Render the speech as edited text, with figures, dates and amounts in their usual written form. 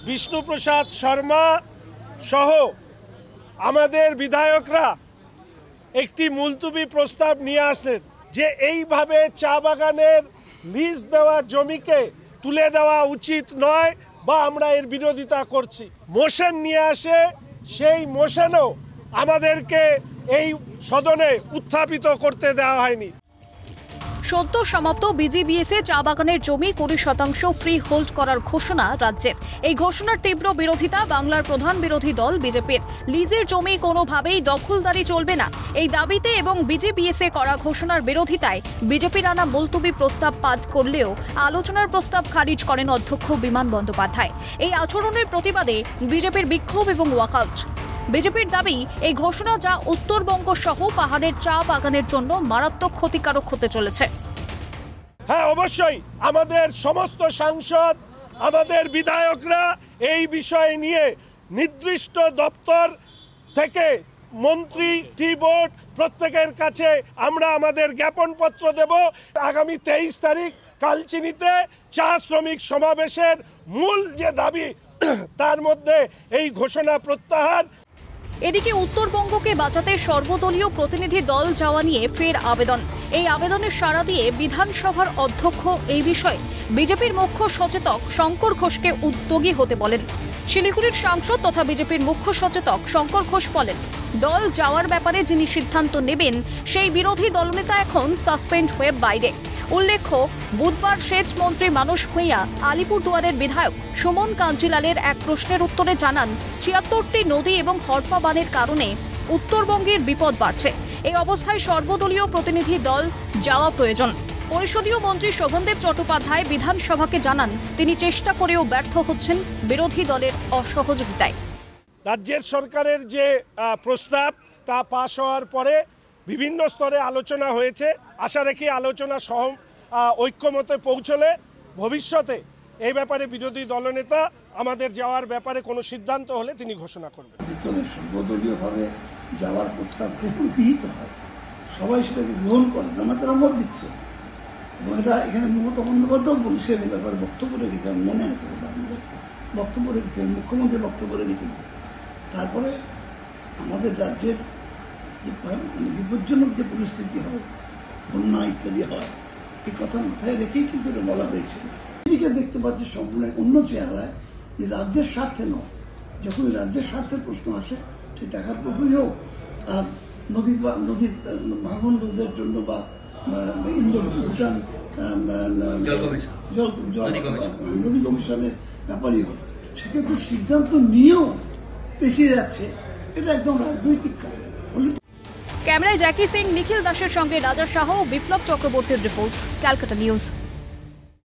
বিষ্ণুপ্রসাদ শর্মা সহ আমাদের বিধায়করা একটি মুলতুবি প্রস্তাব নিয়ে আসলেন যে এইভাবে চা বাগানের লিজ দেওয়া জমিকে তুলে দেওয়া উচিত নয় বা আমরা এর বিরোধিতা করছি। মোশন নিয়ে আসে, সেই মোশনও আমাদেরকে এই সদনে উত্থাপিত করতে দেওয়া হয়নি। সদ্য সমাপ্ত বিজিবিএসে চা বাগানের জমি 20% ফ্রি হোল্ড করার ঘোষণা রাজ্যের। এই ঘোষণার তীব্র বিরোধিতা বাংলার প্রধান বিরোধী দল বিজেপির। লিজের জমি কোনোভাবেই দখলদারি চলবে না এই দাবিতে এবং বিজিবিএসে করা ঘোষণার বিরোধিতায় বিজেপির আনা মুলতুবি প্রস্তাব পাঠ করলেও আলোচনার প্রস্তাব খারিজ করেন অধ্যক্ষ বিমান বন্দ্যোপাধ্যায়। এই আচরণের প্রতিবাদে বিজেপির বিক্ষোভ এবং ওয়াকআউট। বিজেপির দাবি, এই ঘোষণা যা উত্তরবঙ্গ সহ পাহাড়ের চা বাগানের জন্য মারাত্মক ক্ষতিকারক হতে চলেছে। হ্যাঁ, অবশ্যই আমাদের সমস্ত সাংসদ, আমাদের বিধায়করা এই বিষয় নিয়ে নির্দিষ্ট দপ্তর থেকে মন্ত্রী, টি বোর্ড প্রত্যেকের কাছে আমরা আমাদের জ্ঞাপনপত্র দেব। আগামী 23 তারিখ কালচিনিতে চা শ্রমিক সমাবেশের মূল যে দাবি তার মধ্যে এই ঘোষণা প্রত্যাহার। এদিকে উত্তরবঙ্গকে বাঁচাতে সর্বদলীয় প্রতিনিধি দল যাওয়া নিয়ে ফের আবেদন। এই আবেদনের সাড়া দিয়ে বিধানসভার অধ্যক্ষ এই বিষয়ে বিজেপির মুখ্য সচেতক শঙ্কর ঘোষকে উদ্যোগী হতে বলেন। শিলিগুড়ির সাংসদ তথা বিজেপির মুখ্য সচেতক শঙ্কর ঘোষ বলেন, দল যাওয়ার ব্যাপারে যিনি সিদ্ধান্ত নেবেন সেই বিরোধী দলনেতা এখন সাসপেন্ড হয়ে বাইরে। উল্লেখ্য, বুধবার সেচ মন্ত্রী মানস ভূঁইয়া আলিপুরদুয়ারের বিধায়ক সুমন কাঞ্জিলালের এক প্রশ্নের উত্তরে জানান, ৭৬টি নদী এবং হরপা বানের কারণে উত্তরবঙ্গের বিপদ বাড়ছে। এই অবস্থায় সর্বদলীয় প্রতিনিধি দল যাওয়া প্রয়োজন। পরিষদীয় মন্ত্রী শোভনদেব চট্টোপাধ্যায় বিধানসভাকে জানান, তিনি চেষ্টা করেও ব্যর্থ হচ্ছেন বিরোধী দলের অসহযোগিতায়। রাজ্যের সরকারের যে প্রস্তাব তা পাশ হওয়ার পরে বিভিন্ন স্তরে আলোচনা হয়েছে। আশা রাখি আলোচনা ঐক্যমতে পৌঁছলে ভবিষ্যতে এই ব্যাপারে বিরোধী দলনেতা আমাদের যাওয়ার ব্যাপারে কোনো সিদ্ধান্ত হলে তিনি ঘোষণা করবেন। ভিতরে সর্বদলীয়ভাবে যাওয়ার প্রস্তাব গৃহীত হয়, সবাই সেটাকে গ্রহণ করে, আমার তারা মত দিচ্ছে। এবং এটা এখানে মমতা বন্দ্যোপাধ্যায় বলেছেন এই ব্যাপারে বক্তব্য রেখেছিলেন, মনে আছে আমাদের বক্তব্য রেখেছিলেন, মুখ্যমন্ত্রী বক্তব্য রেখেছিলেন। তারপরে আমাদের রাজ্যের যে বিপজ্জনক যে পরিস্থিতি হয়, বন্যা ইত্যাদি হয়, এই কথা মাথায় রেখেই কিন্তু এটা বলা হয়েছিল। জীবিকা দেখতে পাচ্ছি সম্পূর্ণ অন্য চেহারায়, যে রাজ্যের স্বার্থে নয়। যখন রাজ্যের স্বার্থের প্রশ্ন আসে, সেই টাকার প্রশ্নই হোক, আর নদীর ভাঙন রোধের জন্য বা ইন্দোর কমিশন, নদী কমিশনের ব্যাপারই হোক, সেক্ষেত্রে সিদ্ধান্ত নিয়েও পেছিয়ে যাচ্ছে। এটা একদম রাজনৈতিক কারণ। ক্যামেরায় জ্যাকি সিং, নিখিল দাসের সঙ্গে রাজা শাহ ও বিপ্লব চক্রবর্তীর রিপোর্ট, ক্যালকাটা নিউজ।